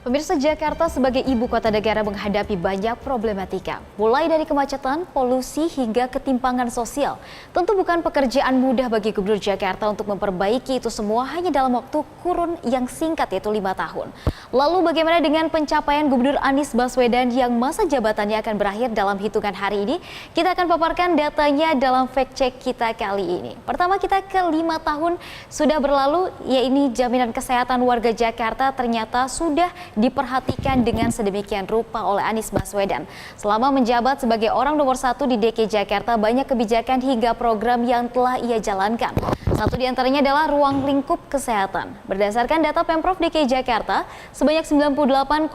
Pemirsa, Jakarta sebagai ibu kota negara menghadapi banyak problematika, mulai dari kemacetan, polusi, hingga ketimpangan sosial. Tentu bukan pekerjaan mudah bagi Gubernur Jakarta untuk memperbaiki itu semua hanya dalam waktu kurun yang singkat, yaitu 5 tahun. Lalu bagaimana dengan pencapaian Gubernur Anies Baswedan yang masa jabatannya akan berakhir dalam hitungan hari ini? Kita akan paparkan datanya dalam fact check kita kali ini. Pertama, kita ke 5 tahun sudah berlalu, yaitu jaminan kesehatan warga Jakarta ternyata sudah diperhatikan dengan sedemikian rupa oleh Anies Baswedan. Selama menjabat sebagai orang nomor 1 di DKI Jakarta, banyak kebijakan hingga program yang telah ia jalankan. Satu di antaranya adalah ruang lingkup kesehatan. Berdasarkan data Pemprov DKI Jakarta, sebanyak 98,54%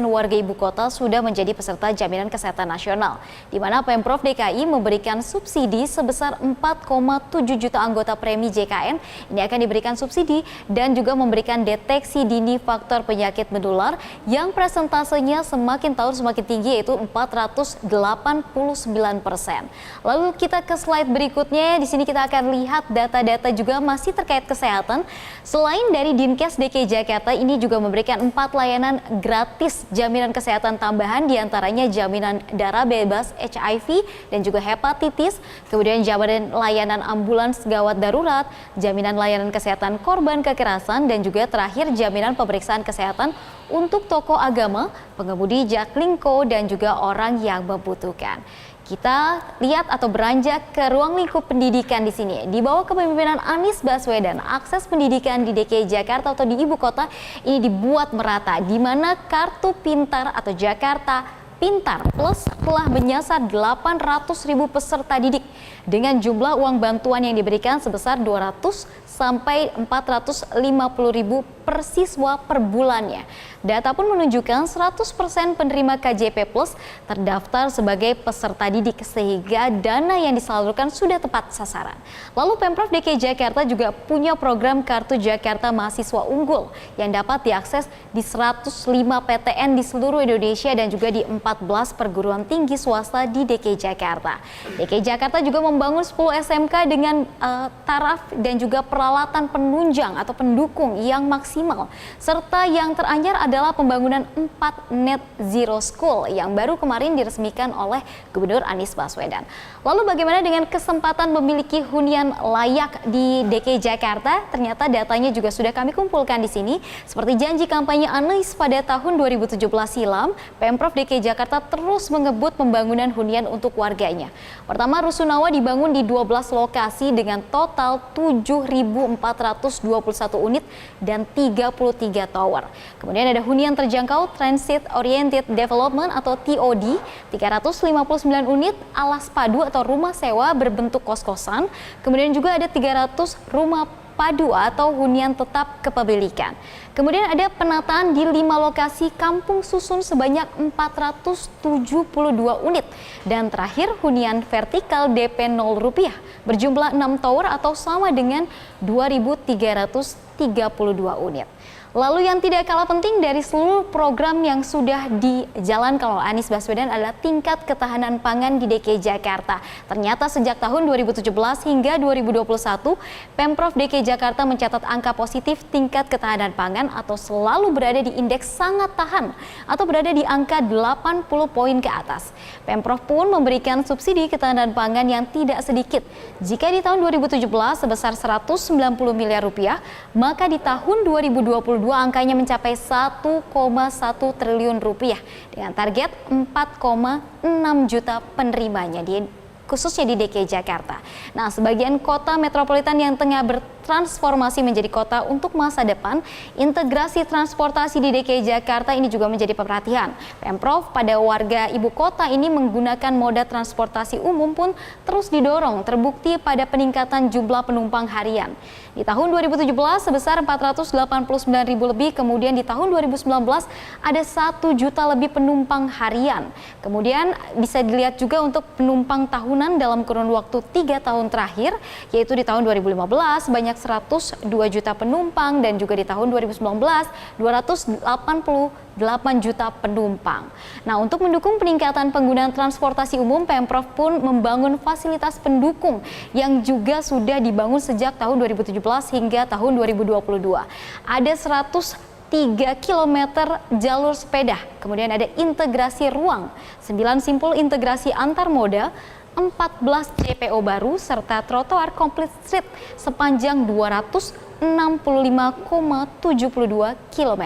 warga ibu kota sudah menjadi peserta jaminan kesehatan nasional, di mana Pemprov DKI memberikan subsidi sebesar 4,7 juta anggota premi JKN. Ini akan diberikan subsidi dan juga memberikan deteksi dini faktor penyakit menular yang presentasenya semakin tahun semakin tinggi, yaitu 489%. Lalu kita ke slide berikutnya. Di sini kita akan lihat data-data juga masih terkait kesehatan. Selain dari Dinkes DKI Jakarta, ini juga memberikan 4 layanan gratis jaminan kesehatan tambahan, diantaranya jaminan darah bebas HIV dan juga hepatitis, kemudian jaminan layanan ambulans gawat darurat, jaminan layanan kesehatan korban kekerasan, dan juga terakhir jaminan pemeriksaan kesehatan untuk tokoh agama, pengemudi jaklingko, dan juga orang yang membutuhkan. Kita lihat atau beranjak ke ruang lingkup pendidikan di sini. Di bawah kepemimpinan Anies Baswedan, akses pendidikan di DKI Jakarta atau di ibu kota ini dibuat merata, di mana kartu pintar atau Jakarta Pintar Plus telah menyasar 800.000 peserta didik dengan jumlah uang bantuan yang diberikan sebesar 200 sampai 450.000 per siswa per bulannya. Data pun menunjukkan 100% penerima KJP Plus terdaftar sebagai peserta didik, sehingga dana yang disalurkan sudah tepat sasaran. Lalu Pemprov DKI Jakarta juga punya program Kartu Jakarta Mahasiswa Unggul yang dapat diakses di 105 PTN di seluruh Indonesia dan juga di 14 perguruan tinggi swasta di DKI Jakarta. DKI Jakarta juga membangun 10 SMK dengan taraf dan juga peralatan penunjang atau pendukung yang maksimal. Serta yang teranyar adalah pembangunan 4 Net Zero School yang baru kemarin diresmikan oleh Gubernur Anies Baswedan. Lalu bagaimana dengan kesempatan memiliki hunian layak di DKI Jakarta? Ternyata datanya juga sudah kami kumpulkan di sini. Seperti janji kampanye Anies pada tahun 2017 silam, Pemprov DKI Jakarta terus mengebut pembangunan hunian untuk warganya. Pertama, Rusunawa dibangun di 12 lokasi dengan total 7.421 unit dan 33 tower. Kemudian ada hunian terjangkau Transit Oriented Development atau TOD, 359 unit alas padu atau rumah sewa berbentuk kos-kosan. Kemudian juga ada 300 rumah padu atau hunian tetap kepemilikan. Kemudian ada penataan di 5 lokasi kampung susun sebanyak 472 unit. Dan terakhir hunian vertikal DP 0 rupiah berjumlah 6 tower atau sama dengan 2.332 unit. Lalu yang tidak kalah penting dari seluruh program yang sudah dijalankan oleh Anies Baswedan adalah tingkat ketahanan pangan di DKI Jakarta. Ternyata sejak tahun 2017 hingga 2021, Pemprov DKI Jakarta mencatat angka positif tingkat ketahanan pangan atau selalu berada di indeks sangat tahan atau berada di angka 80 poin ke atas. Pemprov pun memberikan subsidi ketahanan pangan yang tidak sedikit. Jika di tahun 2017 sebesar 190 miliar rupiah, maka di tahun 2022 angkanya mencapai 1,1 triliun rupiah dengan target 4,6 juta penerimanya khususnya di DKI Jakarta. Nah, sebagian kota metropolitan yang tengah bertransformasi menjadi kota untuk masa depan, integrasi transportasi di DKI Jakarta ini juga menjadi perhatian. Pemprov pada warga ibu kota ini menggunakan moda transportasi umum pun terus didorong, terbukti pada peningkatan jumlah penumpang harian. Di tahun 2017 sebesar 489.000 lebih, kemudian di tahun 2019 ada 1 juta lebih penumpang harian. Kemudian bisa dilihat juga untuk penumpang tahunan dalam kurun waktu 3 tahun terakhir, yaitu di tahun 2015 sebanyak 102 juta penumpang dan juga di tahun 2019 288 juta penumpang. Nah, untuk mendukung peningkatan penggunaan transportasi umum, Pemprov pun membangun fasilitas pendukung yang juga sudah dibangun sejak tahun 2017 hingga tahun 2022. Ada 100 3 km jalur sepeda, kemudian ada integrasi ruang, 9 simpul integrasi antar moda, 14 JPO baru, serta trotoar komplit street sepanjang 265,72 km.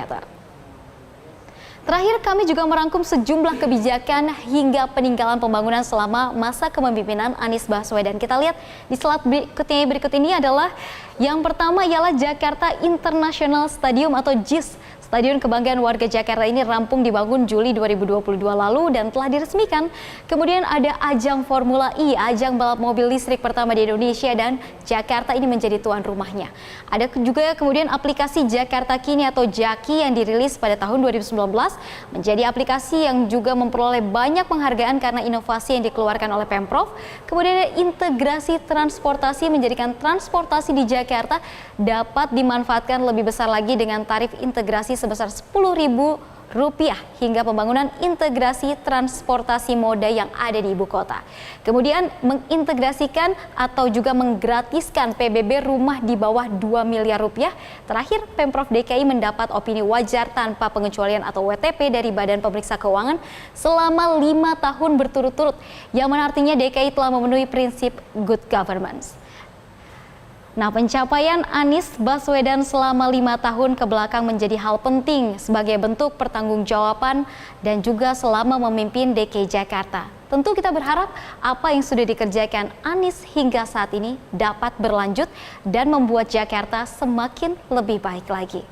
Terakhir, kami juga merangkum sejumlah kebijakan hingga peninggalan pembangunan selama masa kepemimpinan Anies Baswedan. Kita lihat di slide berikut ini adalah yang pertama ialah Jakarta International Stadium atau JIS. Stadion Kebanggaan Warga Jakarta ini rampung dibangun Juli 2022 lalu dan telah diresmikan. Kemudian ada ajang Formula E, ajang balap mobil listrik pertama di Indonesia, dan Jakarta ini menjadi tuan rumahnya. Ada juga kemudian aplikasi Jakarta Kini atau Jaki yang dirilis pada tahun 2019, menjadi aplikasi yang juga memperoleh banyak penghargaan karena inovasi yang dikeluarkan oleh Pemprov. Kemudian ada integrasi transportasi, menjadikan transportasi di Jakarta dapat dimanfaatkan lebih besar lagi dengan tarif integrasi sebesar Rp10.000 hingga pembangunan integrasi transportasi moda yang ada di ibu kota. Kemudian mengintegrasikan atau juga menggratiskan PBB rumah di bawah Rp2 miliar. Terakhir, Pemprov DKI mendapat opini wajar tanpa pengecualian atau WTP dari Badan Pemeriksa Keuangan selama 5 tahun berturut-turut, yang mana artinya DKI telah memenuhi prinsip good governance. Nah, pencapaian Anies Baswedan selama 5 tahun kebelakang menjadi hal penting sebagai bentuk pertanggungjawaban dan juga selama memimpin DKI Jakarta. Tentu kita berharap apa yang sudah dikerjakan Anies hingga saat ini dapat berlanjut dan membuat Jakarta semakin lebih baik lagi.